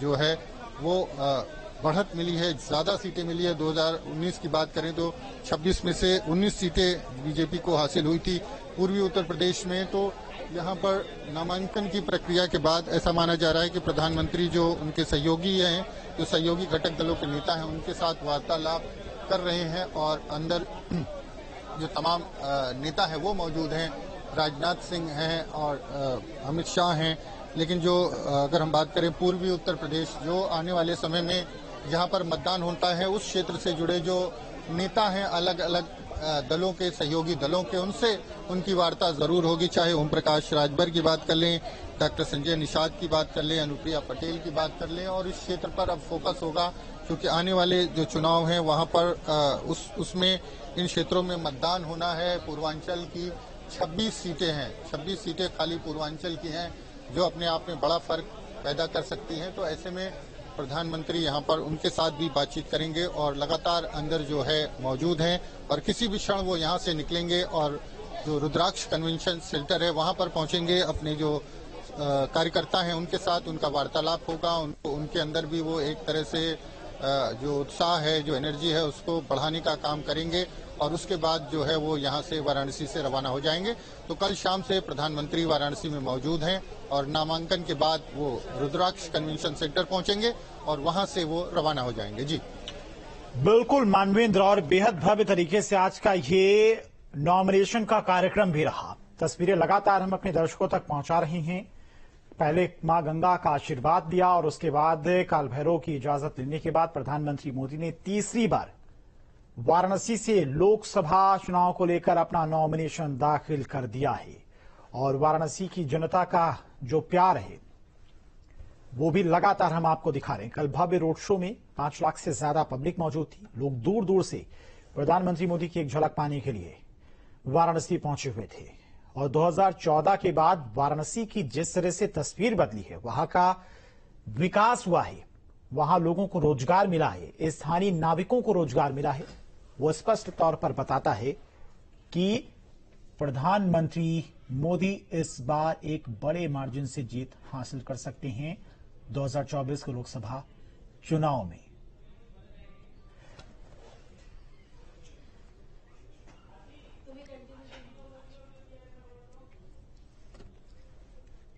जो है वो बढ़त मिली है, ज्यादा सीटें मिली है। 2019 की बात करें तो 26 में से 19 सीटें बीजेपी को हासिल हुई थी पूर्वी उत्तर प्रदेश में। तो यहाँ पर नामांकन की प्रक्रिया के बाद ऐसा माना जा रहा है कि प्रधानमंत्री जो उनके सहयोगी हैं, जो सहयोगी घटक दलों के नेता हैं, उनके साथ वार्तालाप कर रहे हैं और अंदर जो तमाम नेता हैं वो मौजूद हैं। राजनाथ सिंह हैं और अमित शाह हैं। लेकिन जो अगर हम बात करें पूर्वी उत्तर प्रदेश, जो आने वाले समय में जहां पर मतदान होता है, उस क्षेत्र से जुड़े जो नेता हैं अलग अलग दलों के, सहयोगी दलों के, उनसे उनकी वार्ता जरूर होगी। चाहे ओम प्रकाश राजभर की बात कर लें, डॉक्टर संजय निषाद की बात कर लें, अनुप्रिया पटेल की बात कर लें। और इस क्षेत्र पर अब फोकस होगा क्योंकि आने वाले जो चुनाव हैं वहां पर उसमें इन क्षेत्रों में मतदान होना है। पूर्वांचल की 26 सीटें हैं, 26 सीटें खाली पूर्वांचल की हैं, जो अपने आप में बड़ा फर्क पैदा कर सकती हैं। तो ऐसे में प्रधानमंत्री यहाँ पर उनके साथ भी बातचीत करेंगे और लगातार अंदर जो है मौजूद हैं और किसी भी क्षण वो यहाँ से निकलेंगे और जो रुद्राक्ष कन्वेंशन सेंटर है वहाँ पर पहुंचेंगे। अपने जो कार्यकर्ता हैं उनके साथ उनका वार्तालाप होगा। उनके अंदर भी वो एक तरह से जो उत्साह है, जो एनर्जी है, उसको बढ़ाने का काम करेंगे और उसके बाद जो है वो यहाँ से वाराणसी से रवाना हो जाएंगे। तो कल शाम से प्रधानमंत्री वाराणसी में मौजूद हैं और नामांकन के बाद वो रुद्राक्ष कन्वेंशन सेंटर पहुंचेंगे और वहां से वो रवाना हो जाएंगे। जी बिल्कुल मानवेंद्र, और बेहद भव्य तरीके से आज का ये नॉमिनेशन का कार्यक्रम भी रहा। तस्वीरें लगातार हम अपने दर्शकों तक पहुंचा रहे हैं। पहले मां गंगा का आशीर्वाद दिया और उसके बाद काल भैरव की इजाजत लेने के बाद प्रधानमंत्री मोदी ने तीसरी बार वाराणसी से लोकसभा चुनाव को लेकर अपना नॉमिनेशन दाखिल कर दिया है। और वाराणसी की जनता का जो प्यार है वो भी लगातार हम आपको दिखा रहे हैं। कल भव्य रोड शो में 5 लाख से ज्यादा पब्लिक मौजूद थी। लोग दूर दूर से प्रधानमंत्री मोदी की एक झलक पाने के लिए वाराणसी पहुंचे हुए थे। और 2014 के बाद वाराणसी की जिस तरह से तस्वीर बदली है, वहां का विकास हुआ है, वहां लोगों को रोजगार मिला है, स्थानीय नाविकों को रोजगार मिला है, वो स्पष्ट तौर पर बताता है कि प्रधानमंत्री मोदी इस बार एक बड़े मार्जिन से जीत हासिल कर सकते हैं 2024 के लोकसभा चुनाव में।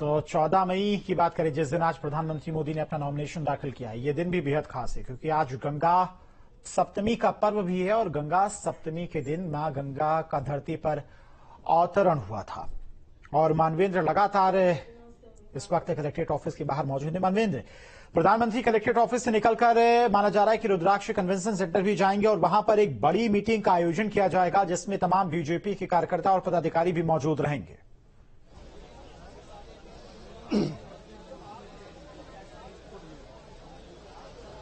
तो 14 मई की बात करें, जिस दिन आज प्रधानमंत्री मोदी ने अपना नॉमिनेशन दाखिल किया है, यह दिन भी बेहद खास है क्योंकि आज गंगा सप्तमी का पर्व भी है और गंगा सप्तमी के दिन मां गंगा का धरती पर अवतरण हुआ था। और मानवेंद्र लगातार इस वक्त कलेक्ट्रेट ऑफिस के बाहर मौजूद है। मानवेंद्र, प्रधानमंत्री कलेक्ट्रेट ऑफिस से निकलकर माना जा रहा है कि रुद्राक्ष कन्वेंशन सेंटर भी जाएंगे और वहां पर एक बड़ी मीटिंग का आयोजन किया जाएगा जिसमें तमाम बीजेपी के कार्यकर्ता और पदाधिकारी भी मौजूद रहेंगे।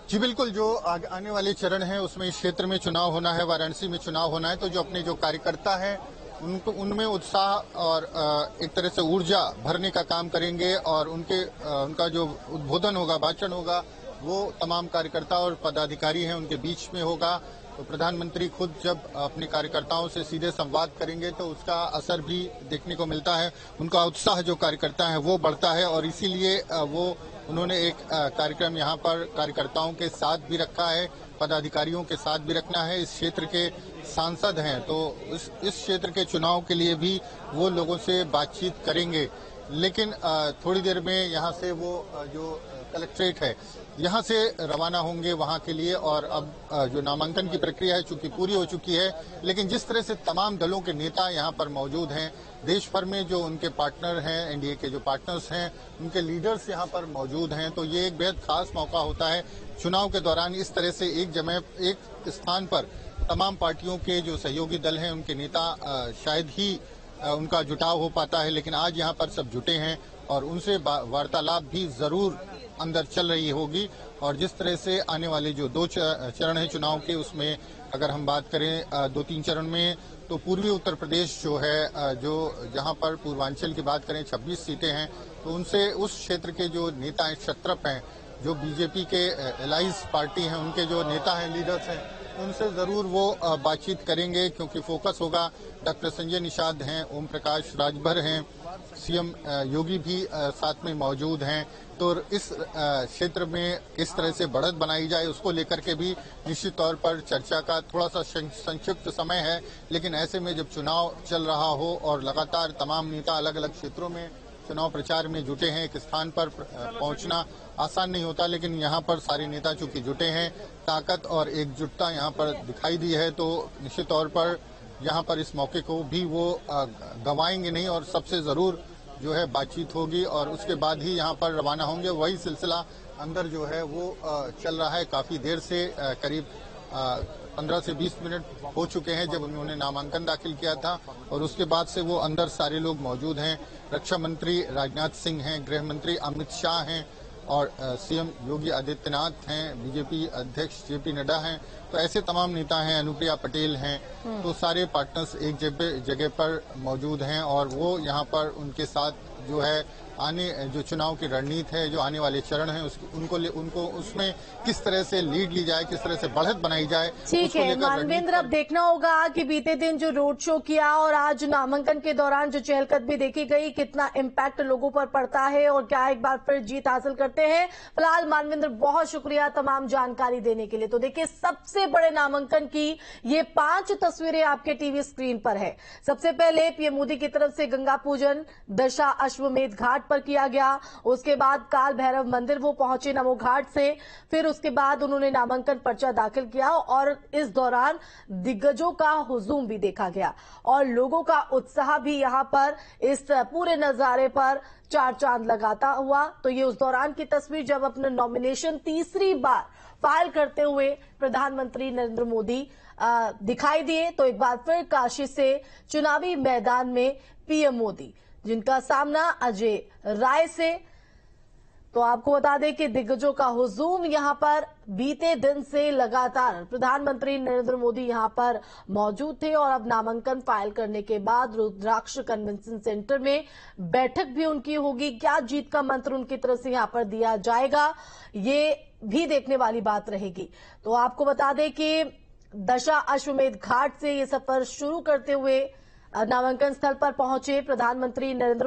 जी बिल्कुल, जो आने वाले चरण है उसमें इस क्षेत्र में चुनाव होना है, वाराणसी में चुनाव होना है। तो जो अपने जो कार्यकर्ता हैं उनमें उत्साह और एक तरह से ऊर्जा भरने का काम करेंगे और उनका जो उद्बोधन होगा, भाषण होगा, वो तमाम कार्यकर्ता और पदाधिकारी हैं उनके बीच में होगा। तो प्रधानमंत्री खुद जब अपने कार्यकर्ताओं से सीधे संवाद करेंगे तो उसका असर भी देखने को मिलता है। उनका उत्साह जो कार्यकर्ता है वो बढ़ता है और इसीलिए उन्होंने एक कार्यक्रम यहाँ पर कार्यकर्ताओं के साथ भी रखा है, पदाधिकारियों के साथ भी रखना है। इस क्षेत्र के सांसद हैं तो इस क्षेत्र के चुनाव के लिए भी वो लोगों से बातचीत करेंगे। लेकिन थोड़ी देर में यहाँ से वो जो कलेक्ट्रेट है यहाँ से रवाना होंगे वहाँ के लिए। और अब जो नामांकन की प्रक्रिया है चूंकि पूरी हो चुकी है, लेकिन जिस तरह से तमाम दलों के नेता यहाँ पर मौजूद हैं, देश भर में जो उनके पार्टनर हैं, एनडीए के जो पार्टनर्स हैं, उनके लीडर्स यहाँ पर मौजूद हैं, तो ये एक बेहद खास मौका होता है चुनाव के दौरान इस तरह से एक स्थान पर तमाम पार्टियों के जो सहयोगी दल हैं, उनके नेता शायद ही उनका जुटाव हो पाता है। लेकिन आज यहाँ पर सब जुटे हैं और उनसे वार्तालाप भी जरूर अंदर चल रही होगी। और जिस तरह से आने वाले जो 2 चरण है चुनाव के, उसमें अगर हम बात करें 2-3 चरण में, तो पूर्वी उत्तर प्रदेश जो है, जो जहां पर पूर्वांचल की बात करें 26 सीटें हैं, तो उनसे उस क्षेत्र के जो नेता हैं, क्षत्रप हैं, जो बीजेपी के एलाइज पार्टी हैं, उनके जो नेता हैं, लीडर्स हैं, उनसे जरूर वो बातचीत करेंगे क्योंकि फोकस होगा। डॉक्टर संजय निषाद हैं, ओम प्रकाश राजभर हैं, सीएम योगी भी साथ में मौजूद हैं। तो इस क्षेत्र में किस तरह से बढ़त बनाई जाए उसको लेकर के भी निश्चित तौर पर चर्चा का थोड़ा सा संक्षिप्त समय है। लेकिन ऐसे में जब चुनाव चल रहा हो और लगातार तमाम नेता अलग अलग क्षेत्रों में चुनाव प्रचार में जुटे हैं, एक स्थान पर पहुंचना आसान नहीं होता, लेकिन यहाँ पर सारे नेता चूंकि जुटे हैं, ताकत और एकजुटता यहाँ पर दिखाई दी है, तो निश्चित तौर पर यहाँ पर इस मौके को भी वो गंवाएंगे नहीं और सबसे जरूर जो है बातचीत होगी और उसके बाद ही यहाँ पर रवाना होंगे। वही सिलसिला अंदर जो है वो चल रहा है काफी देर से, करीब 15 से 20 मिनट हो चुके हैं जब उन्होंने नामांकन दाखिल किया था और उसके बाद से वो अंदर सारे लोग मौजूद हैं। रक्षा मंत्री राजनाथ सिंह हैं, गृह मंत्री अमित शाह हैं और सीएम योगी आदित्यनाथ हैं, बीजेपी अध्यक्ष जेपी नड्डा हैं, तो ऐसे तमाम नेता हैं, अनुप्रिया पटेल हैं, तो सारे पार्टनर्स एक जगह पर मौजूद हैं और वो यहाँ पर उनके साथ जो है जो चुनाव की रणनीति है, जो आने वाले चरण हैं उनको उसमें किस तरह से लीड ली जाए, किस तरह से बढ़त बनाई जाए। ठीक है मानवेंद्र, अब देखना होगा कि बीते दिन जो रोड शो किया और आज नामांकन के दौरान जो चहलकदमी देखी गई, कितना इम्पैक्ट लोगों पर पड़ता है और क्या एक बार फिर जीत हासिल करते हैं। फिलहाल मानवेंद्र बहुत शुक्रिया तमाम जानकारी देने के लिए। तो देखिए, सबसे बड़े नामांकन की ये 5 तस्वीरें आपके टीवी स्क्रीन पर है। सबसे पहले पीएम मोदी की तरफ से गंगा पूजन दशा अश्वमेध घाट पर किया गया, उसके बाद काल भैरव मंदिर वो पहुंचे नमो घाट से, फिर उसके बाद उन्होंने नामांकन पर्चा दाखिल किया और इस दौरान दिग्गजों का हुजूम भी देखा गया और लोगों का उत्साह भी यहां पर इस पूरे नजारे पर चार चांद लगाता हुआ। तो ये उस दौरान की तस्वीर जब अपना नॉमिनेशन तीसरी बार फाइल करते हुए प्रधानमंत्री नरेंद्र मोदी दिखाई दिए। तो एक बार फिर काशी से चुनावी मैदान में पीएम मोदी, जिनका सामना अजय राय से। तो आपको बता दें कि दिग्गजों का हुजूम यहां पर बीते दिन से लगातार प्रधानमंत्री नरेंद्र मोदी यहां पर मौजूद थे और अब नामांकन फाइल करने के बाद रुद्राक्ष कन्वेंशन सेंटर में बैठक भी उनकी होगी। क्या जीत का मंत्र उनकी तरफ से यहां पर दिया जाएगा, ये भी देखने वाली बात रहेगी। तो आपको बता दें कि दशा अश्वमेध घाट से ये सफर शुरू करते हुए नामांकन स्थल पर पहुंचे प्रधानमंत्री नरेंद्र मोदी।